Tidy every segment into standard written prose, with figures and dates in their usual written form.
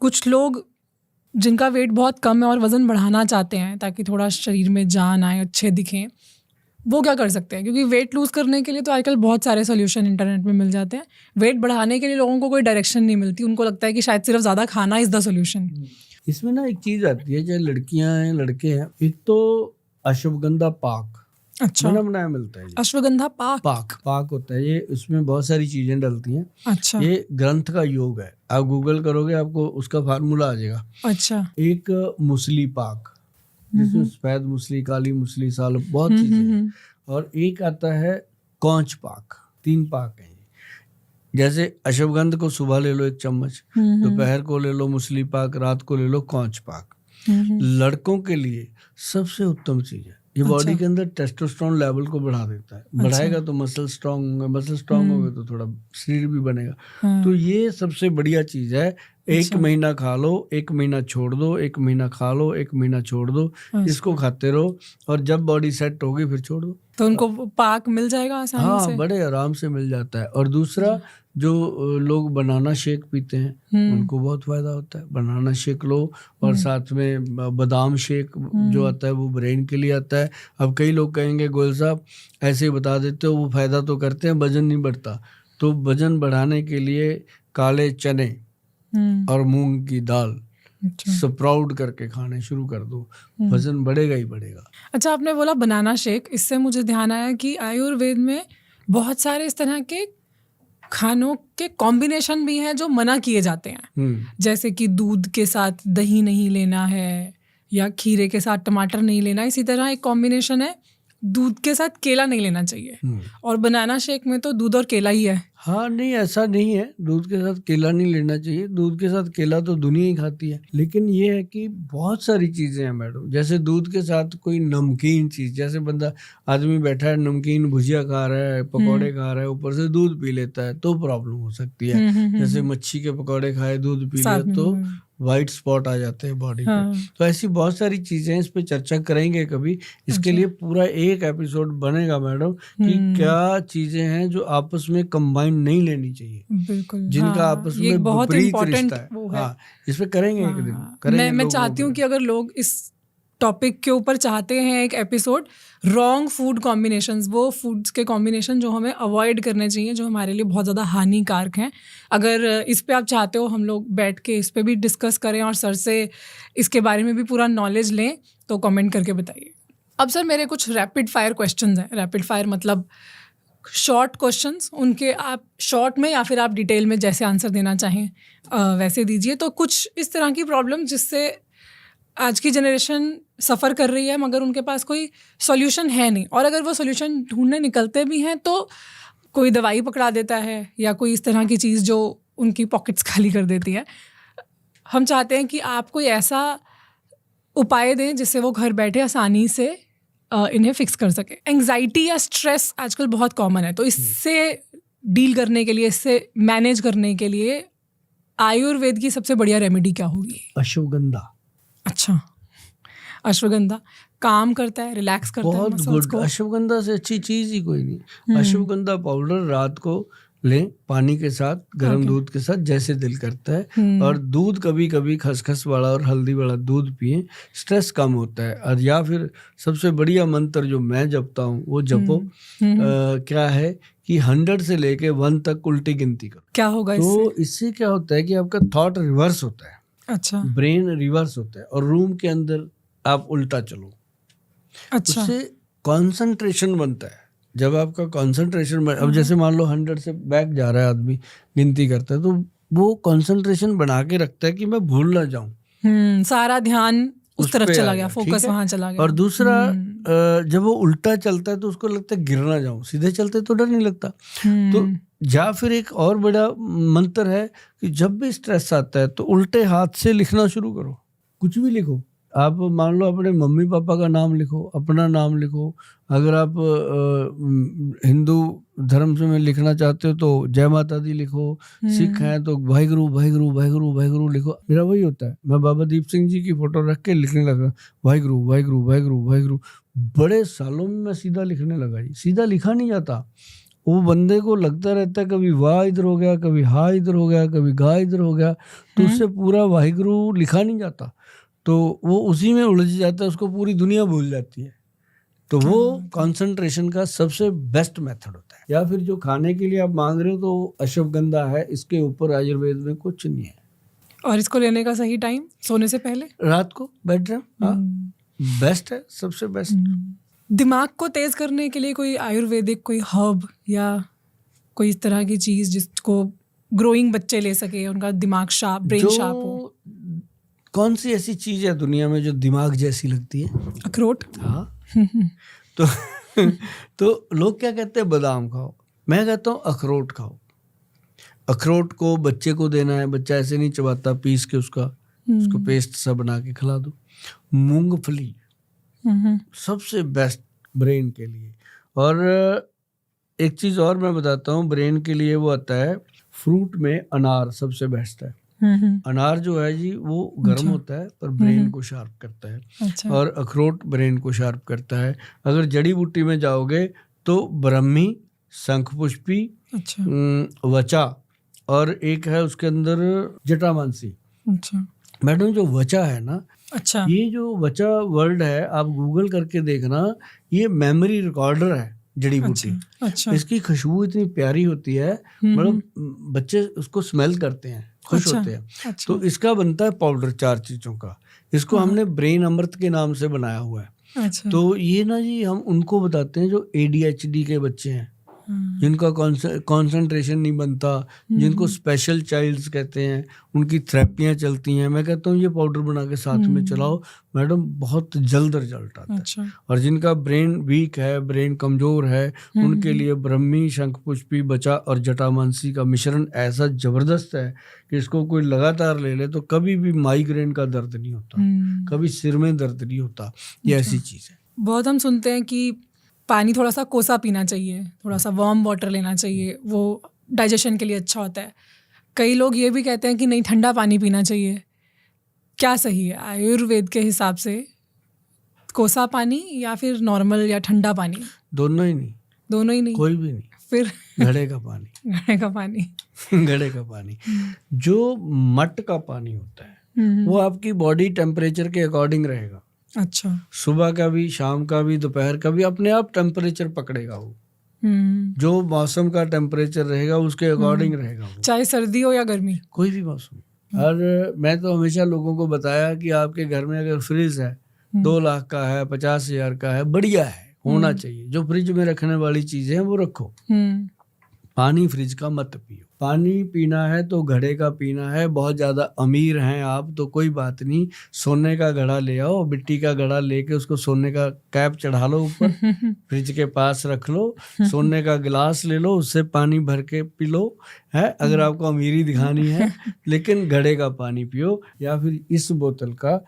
कुछ लोग जिनका वेट बहुत कम है और वज़न बढ़ाना चाहते हैं ताकि थोड़ा शरीर में जान आए, अच्छे दिखें, वो क्या कर सकते हैं? क्योंकि वेट लूज़ करने के लिए तो आजकल बहुत सारे सॉल्यूशन इंटरनेट में मिल जाते हैं। वेट बढ़ाने के लिए लोगों को कोई डायरेक्शन नहीं मिलती, उनको लगता है कि शायद सिर्फ ज़्यादा खाना इज़ द सॉल्यूशन। इसमें ना एक चीज़ आती है, चाहे लड़कियां हैं लड़के हैं, एक तो अश्वगंधा पाक अच्छा, बना बनाया मिलता है। ये अश्वगंधा पाक। पाक होता है, ये उसमें बहुत सारी चीजें डलती हैं। अच्छा ये ग्रंथ का योग है, आप गूगल करोगे आपको उसका फार्मूला आ जाएगा। अच्छा। एक मुसली पाक जिसमें सफेद मुसली, काली मुसली, साल बहुत चीजें हैं। और एक आता है कौच पाक। 3 पाक हैं। जैसे अश्वगंध को सुबह ले लो 1 चम्मच, दोपहर को ले लो मुसली पाक, रात को ले लो कौच पाक। लड़कों के लिए सबसे उत्तम चीज है। ये बॉडी के अंदर टेस्टोस्टेरोन लेवल को बढ़ा देता है। बढ़ाएगा तो मसल स्ट्रांग होंगे, मसल स्ट्रांग होंगे तो थोड़ा शरीर भी बनेगा। तो ये सबसे बढ़िया चीज है। 1 महीना खा लो, 1 महीना छोड़ दो, 1 महीना खा लो, 1 महीना छोड़ दो। इसको खाते रहो और जब बॉडी सेट होगी फिर छोड़ दो। तो उनको पाक मिल जाएगा आसानी से? बड़े आराम से मिल जाता है। और दूसरा, जो लोग बनाना शेक पीते हैं उनको बहुत फायदा होता है। बनाना शेक लो और साथ में बादाम शेक जो आता है वो ब्रेन के लिए आता है। अब कई लोग कहेंगे गोयल साहब ऐसे ही बता देते हो, वो फायदा तो करते हैं, वजन नहीं बढ़ता। तो वजन बढ़ाने के लिए काले चने और मूंग की दाल स्प्राउट करके खाने शुरू कर दो, वजन बढ़ेगा ही बढ़ेगा। अच्छा, आपने बोला बनाना शेक, इससे मुझे ध्यान आया कि आयुर्वेद में बहुत सारे इस तरह के खानों के कॉम्बिनेशन भी हैं जो मना किए जाते हैं। जैसे कि दूध के साथ दही नहीं लेना है या खीरे के साथ टमाटर नहीं लेना। इसी तरह एक कॉम्बिनेशन है, दूध के साथ केला नहीं लेना चाहिए। और बनाना शेक में तो दूध और केला ही है। हाँ, नहीं ऐसा नहीं है, दूध के साथ केला नहीं लेना चाहिए। दूध के साथ केला तो दुनिया ही खाती है। लेकिन ये है कि बहुत सारी चीजें हैं मैडम। जैसे दूध के साथ कोई नमकीन चीज, जैसे बंदा आदमी बैठा है नमकीन भुजिया खा रहा है, पकौड़े खा रहा है, ऊपर से दूध पी लेता है तो प्रॉब्लम हो सकती है। जैसे मच्छी के पकौड़े खाए, दूध पी लिया तो वाइट स्पॉट आ जाते हैं बॉडी पे। तो ऐसी बहुत सारी चीजें, इस पे चर्चा करेंगे कभी। इसके लिए पूरा एक एपिसोड बनेगा मैडम कि क्या चीजें हैं जो आपस में कंबाइन नहीं लेनी चाहिए। बिल्कुल, जिनका आपस में विपरीत रिश्ता है। इस पे करेंगे एक दिन करेंगे। मैं चाहती हूँ कि अगर लोग इस टॉपिक के ऊपर चाहते हैं एक एपिसोड, रॉन्ग फूड कॉम्बिनेशंस, वो फूड्स के कॉम्बिनेशन जो हमें अवॉइड करने चाहिए, जो हमारे लिए बहुत ज़्यादा हानिकारक हैं, अगर इस पे आप चाहते हो हम लोग बैठ के इस पे भी डिस्कस करें और सर से इसके बारे में भी पूरा नॉलेज लें, तो कमेंट करके बताइए। अब सर मेरे कुछ रैपिड फायर क्वेश्चंस हैं। रैपिड फायर मतलब शॉर्ट क्वेश्चंस, उनके आप शॉर्ट में या फिर आप डिटेल में जैसे आंसर देना चाहें वैसे दीजिए। तो कुछ इस तरह की प्रॉब्लम जिससे आज की जनरेशन सफ़र कर रही है मगर उनके पास कोई सॉल्यूशन है नहीं, और अगर वो सॉल्यूशन ढूंढने निकलते भी हैं तो कोई दवाई पकड़ा देता है या कोई इस तरह की चीज़ जो उनकी पॉकेट्स खाली कर देती है। हम चाहते हैं कि आप कोई ऐसा उपाय दें जिससे वो घर बैठे आसानी से इन्हें फिक्स कर सके। एंग्जाइटी या स्ट्रेस आजकल बहुत कॉमन है, तो इससे डील करने के लिए, इससे मैनेज करने के लिए आयुर्वेद की सबसे बढ़िया रेमेडी क्या होगी? अश्वगंधा। अच्छा, अश्वगंधा काम करता है, रिलैक्स करता है मसल्स को। अश्वगंधा से अच्छी चीज ही कोई नहीं। अश्वगंधा पाउडर रात को लें पानी के साथ, गर्म दूध के साथ, जैसे दिल करता है। और दूध कभी कभी खसखस वाला और हल्दी वाला दूध पिएं, स्ट्रेस कम होता है। और या फिर सबसे बढ़िया मंत्र जो मैं जपता हूँ वो जपो। क्या है कि 100 से लेके 1 तक उल्टी गिनती करो। क्या होगा तो इससे क्या होता है कि आपका थॉट रिवर्स होता है। अच्छा, ब्रेन रिवर्स होता है और रूम के अंदर आप उल्टा चलो। अच्छा, उससे कंसंट्रेशन बनता है। जब आपका कंसंट्रेशन अब जैसे मान लो 100 से बैक जा रहा है आदमी, गिनती करता है, तो वो कंसंट्रेशन बना के रखता है कि मैं भूल ना जाऊं। सारा ध्यान उस तरफ चला गया, फोकस वहां चला गया। और दूसरा, जब वो उल्टा चलता है तो उसको लगता है गिर ना जाऊं। सीधे चलते तो डर नहीं लगता। तो या फिर एक और बड़ा मंत्र है कि जब भी स्ट्रेस आता है तो उल्टे हाथ से लिखना शुरू करो। कुछ भी लिखो। आप मान लो अपने मम्मी पापा का नाम लिखो, अपना नाम लिखो। अगर आप हिंदू धर्म से में लिखना चाहते हो तो जय माता दी लिखो। सिख हैं तो वाहिगुरु वाहिगुरु वाहिगुरु वाहिगुरु लिखो। मेरा वही होता है, मैं बाबा दीप सिंह जी की फोटो रख के लिखने लगा वाहिगुरु वाहिगुरु वाहिगुरु वाहिगुरु। बड़े सालों में मैं सीधा लिखने लगा जी। सीधा लिखा नहीं जाता, वो बंदे को लगता रहता है कभी वाह इधर हो गया, कभी हा इधर हो गया, कभी गा इधर हो गया, तो उससे पूरा वाहिगुरु लिखा नहीं जाता, तो वो उसी में उलझ जाता है, उसको पूरी दुनिया भूल जाती है। तो वो कंसंट्रेशन का सबसे बेस्ट मेथड होता है। या फिर जो खाने के लिए आप मांग रहे हो तो अश्वगंधा है, इसके ऊपर आयुर्वेद में कुछ नहीं है। और इसको लेने का सही टाइम सोने से पहले, रात को बेड टाइम, हाँ बेस्ट है, सबसे बेस्ट। दिमाग को तेज करने के लिए कोई आयुर्वेदिक कोई हर्ब या कोई इस तरह की चीज जिसको ग्रोइंग बच्चे ले सके, उनका दिमाग शार्प, ब्रेन शार्प हो? कौन सी ऐसी चीज है दुनिया में जो दिमाग जैसी लगती है? अखरोट। हाँ तो तो लोग क्या कहते हैं, बादाम खाओ, मैं कहता हूँ अखरोट खाओ। अखरोट को बच्चे को देना है, बच्चा ऐसे नहीं चबाता, पीस के उसको पेस्ट सा बना के खिला दो। मूंगफली सबसे बेस्ट ब्रेन के लिए। और एक चीज और मैं बताता हूँ ब्रेन के लिए, वो आता है फ्रूट में अनार सबसे बेस्ट है। अनार जो है जी वो गर्म होता है पर ब्रेन को शार्प करता है। अच्छा। और अखरोट ब्रेन को शार्प करता है। अगर जड़ी बूटी में जाओगे तो ब्रह्मी, शंखपुष्पी, अच्छा। वचा, और एक है उसके अंदर जटामांसी। अच्छा मैडम जो वचा है ना, अच्छा, ये जो वचा वर्ड है आप गूगल करके देखना, ये मेमोरी रिकॉर्डर है जड़ी बूटी। अच्छा। इसकी खुशबू इतनी प्यारी होती है, मतलब बच्चे उसको स्मेल करते हैं, खुश होते हैं। अच्छा। तो इसका बनता है पाउडर 4 चीजों का। इसको हमने ब्रेन अमृत के नाम से बनाया हुआ है। अच्छा। तो ये ना जी हम उनको बताते हैं जो ADHD के बच्चे हैं, जिनका कंसंट्रेशन नहीं बनता, जिनको स्पेशल चाइल्ड्स कहते हैं, उनकी थेरेपियां चलती हैं। मैं कहता हूँ ये पाउडर बना के साथ में चलाओ मैडम, बहुत जल्द रिजल्ट आता है। अच्छा। और जिनका ब्रेन वीक है, ब्रेन कमजोर है, उनके लिए ब्रह्मी, शंखपुष्पी, बचा और जटामांसी का मिश्रण ऐसा जबरदस्त है कि इसको कोई लगातार ले ले तो कभी भी माइग्रेन का दर्द नहीं होता, कभी सिर में दर्द नहीं होता। ये ऐसी चीज है। बहुत हम सुनते हैं कि पानी थोड़ा सा कोसा पीना चाहिए, थोड़ा सा वार्म वाटर लेना चाहिए, वो डाइजेशन के लिए अच्छा होता है। कई लोग ये भी कहते हैं कि नहीं, ठंडा पानी पीना चाहिए। क्या सही है आयुर्वेद के हिसाब से, कोसा पानी या फिर नॉर्मल या ठंडा पानी? दोनों ही नहीं। दोनों ही नहीं? कोई भी नहीं। फिर घड़े का पानी। घड़े का पानी। घड़े का पानी जो मट का पानी होता है वो आपकी बॉडी टेम्परेचर के अकॉर्डिंग रहेगा। अच्छा। सुबह का भी, शाम का भी, दोपहर का भी अपने आप टेम्परेचर पकड़ेगा वो। जो मौसम का टेम्परेचर रहेगा उसके अकॉर्डिंग रहेगा वो, चाहे सर्दी हो या गर्मी, कोई भी मौसम। और मैं तो हमेशा लोगों को बताया कि आपके घर में अगर फ्रिज है 2 लाख का है, 50,000 का है, बढ़िया है, होना चाहिए। जो फ्रिज में रखने वाली चीजें हैं वो रखो। पानी फ्रिज का मत पियो। पानी पीना है तो घड़े का पीना है। बहुत ज्यादा अमीर हैं आप तो कोई बात नहीं, सोने का घड़ा ले आओ, मिट्टी का घड़ा लेके उसको सोने का कैप चढ़ा लो ऊपर, फ्रिज के पास रख लो, सोने का गिलास ले लो, उससे पानी भर के पी लो, है अगर आपको अमीरी दिखानी है। लेकिन घड़े का पानी पियो। या फिर इस बोतल का,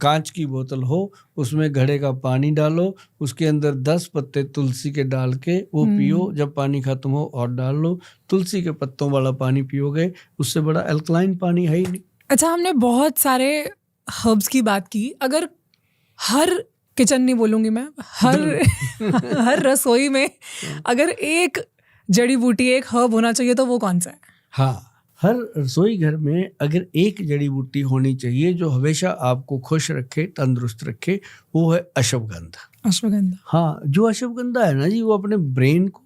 कांच की बोतल हो, उसमें घड़े का पानी डालो, उसके अंदर 10 पत्ते तुलसी के डाल के वो पियो। जब पानी खत्म हो और डाल लो। तुलसी के पत्तों वाला पानी पियोगे, उससे बड़ा अल्कलाइन पानी है ही नहीं। अच्छा, हमने बहुत सारे हर्ब्स की बात की। अगर हर किचन नहीं बोलूँगी मैं, हर रसोई में अगर एक जड़ी बूटी, एक हर्ब होना चाहिए तो वो कौन सा है? हाँ, हर रसोई घर में अगर एक जड़ी बूटी होनी चाहिए जो हमेशा आपको खुश रखे, तंदुरुस्त रखे, वो है अश्वगंधा। अश्वगंधा। हाँ, जो अश्वगंधा है ना जी, वो अपने ब्रेन को,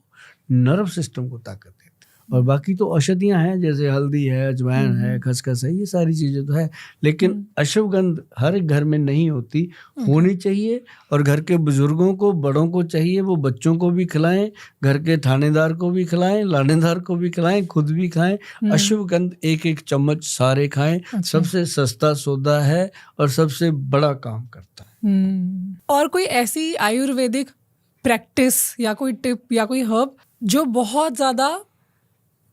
नर्व सिस्टम को ताकत देती है। और बाकी तो औषधियां हैं, जैसे हल्दी है, अजवाइन है, खसखस है, ये सारी चीजें तो है। लेकिन अश्वगंध हर घर में नहीं होती, होनी चाहिए। और घर के बुजुर्गों को, बड़ों को चाहिए, वो बच्चों को भी खिलाएं, घर के थानेदार को भी खिलाएं, लानेदार को भी खिलाएं, खुद भी खाएं। अश्वगंध 1-1 चम्मच सारे खाएं। सबसे सस्ता सौदा है और सबसे बड़ा काम करता है। और कोई ऐसी आयुर्वेदिक प्रैक्टिस या कोई टिप या कोई हर्ब जो बहुत ज्यादा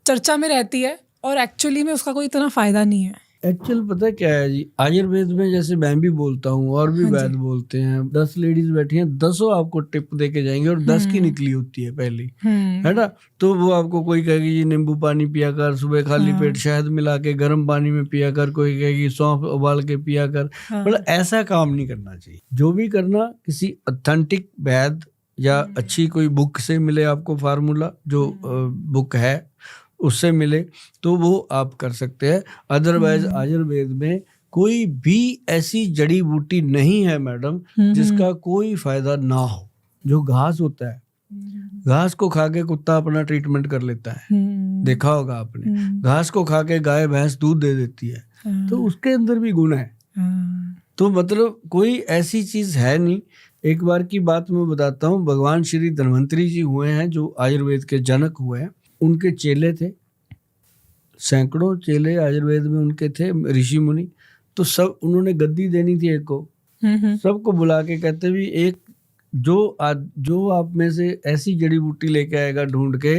चर्चा में रहती है और एक्चुअली में उसका कोई इतना फायदा नहीं है? एक्चुअल पता क्या है जी, आयुर्वेद में जैसे मैं भी बोलता हूँ और भी वैद बोलते हैं, 10 लेडीज बैठी हैं, 10 आपको टिप दे के जाएंगे और 10 की निकली होती है पहली, है ना। तो वो आपको कोई कहेगी जी नींबू पानी पिया कर, सुबह खाली पेट शहद मिला के गर्म पानी में पिया कर, कोई कहेगी सौंफ उबाल के पिया कर। मतलब ऐसा काम नहीं करना चाहिए। जो भी करना किसी ऑथेंटिक वैद या अच्छी कोई बुक से मिले आपको फार्मूला, जो बुक है उससे मिले, तो वो आप कर सकते हैं। अदरवाइज आयुर्वेद में कोई भी ऐसी जड़ी बूटी नहीं है मैडम जिसका कोई फायदा ना हो। जो घास होता है, घास को खा के कुत्ता अपना ट्रीटमेंट कर लेता है, देखा होगा आपने। घास को खा के गाय भैंस दूध दे देती है, तो उसके अंदर भी गुण है। तो मतलब कोई ऐसी चीज है नहीं। एक बार की बात मैं बताता हूँ, भगवान श्री धन्वंतरी जी हुए हैं जो आयुर्वेद के जनक हुए हैं, उनके चेले थे, सैकड़ों चेले आयुर्वेद में उनके थे, ऋषि मुनि। तो सब उन्होंने गद्दी देनी थी एक को, सबको बुला के कहते भी एक जो आप में से ऐसी जड़ी बूटी लेके आएगा ढूंढ के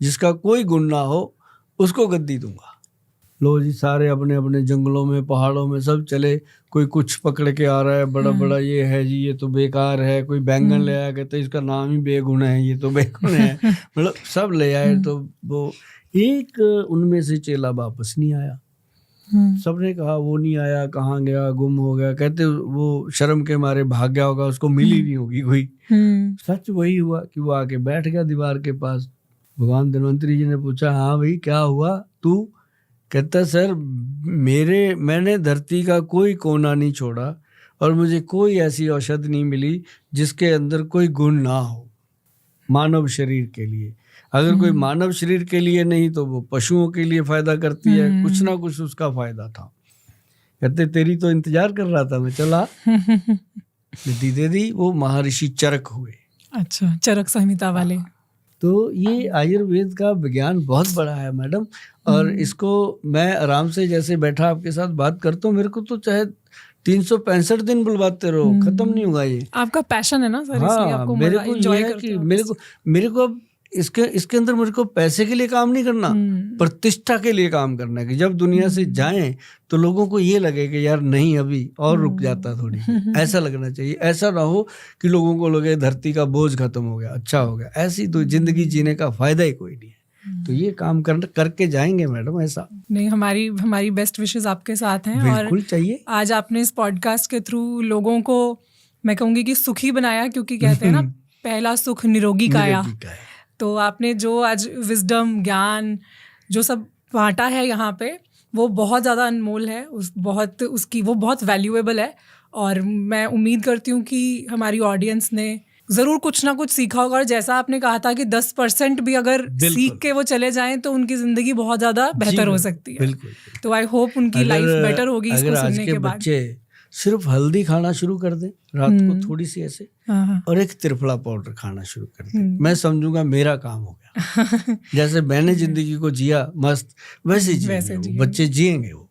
जिसका कोई गुण ना हो, उसको गद्दी दूंगा। लो जी, सारे अपने अपने जंगलों में पहाड़ों में सब चले। कोई कुछ पकड़ के आ रहा है, बड़ा बड़ा ये है जी, ये तो बेकार है। कोई बैंगन ले आया, कहते इसका नाम ही बेगुण है, ये तो बेगुण है। मतलब सब ले आए। तो वो एक उनमें से चेला वापस नहीं आया। सबने कहा वो नहीं आया, कहाँ गया, गुम हो गया। कहते वो शर्म के मारे भाग गया होगा, उसको मिली नहीं होगी कोई। सच वही हुआ कि वो आके बैठ गया दीवार के पास। भगवान धन्वंतरी जी ने पूछा, हाँ भाई क्या हुआ तू? कहता सर मैंने धरती का कोई कोना नहीं छोड़ा और मुझे कोई ऐसी औषधि नहीं मिली जिसके अंदर कोई गुण ना हो मानव शरीर के लिए। अगर कोई मानव शरीर के लिए नहीं तो वो पशुओं के लिए फायदा करती है, कुछ ना कुछ उसका फायदा था। कहते तेरी तो इंतजार कर रहा था मैं, चला दे दी। वो महर्षि चरक हुए। अच्छा, चरक संहिता वाले। तो ये आयुर्वेद का विज्ञान बहुत बड़ा है मैडम, और इसको मैं आराम से जैसे बैठा आपके साथ बात करता हूँ, मेरे को तो चाहे 365 दिन बुलवाते रहो, खत्म नहीं होगा ये। आपका पैशन है ना सर, हाँ, इसलिए आपको मेरे को ये है कि मेरे को अब इसके अंदर मेरे को पैसे के लिए काम नहीं करना, प्रतिष्ठा के लिए काम करना है कि जब दुनिया से जाएं तो लोगों को ये लगे कि यार नहीं अभी और रुक जाता थोड़ी। ऐसा लगना चाहिए। ऐसा ना हो कि लोगों को लगे धरती का बोझ खत्म हो गया, अच्छा हो गया। ऐसी तो जिंदगी जीने का फायदा ही कोई नहीं है। तो ये काम करके जाएंगे मैडम। ऐसा नहीं, हमारी बेस्ट विशेस आपके साथ हैं। बिल्कुल चाहिए। आज आपने इस पॉडकास्ट के थ्रू लोगों को, मैं कहूँगी कि सुखी बनाया, क्योंकि कहते हैं ना पहला सुख निरोगी काया। तो आपने जो आज विजडम, ज्ञान जो सब बांटा है यहाँ पे, वो बहुत ज़्यादा अनमोल है, वो बहुत वैल्यूएबल है। और मैं उम्मीद करती हूँ कि हमारी ऑडियंस ने ज़रूर कुछ ना कुछ सीखा होगा। और जैसा आपने कहा था कि 10% भी अगर सीख के वो चले जाएं तो उनकी ज़िंदगी बहुत ज़्यादा बेहतर हो सकती है। तो आई होप उनकी लाइफ बेटर होगी इसको सुनने के बाद। सिर्फ हल्दी खाना शुरू कर दे रात को थोड़ी सी ऐसे, और एक त्रिफला पाउडर खाना शुरू कर दे, मैं समझूंगा मेरा काम हो गया। जैसे मैंने जिंदगी को जिया मस्त, वैसे जिएंगे बच्चे, जिएंगे वो।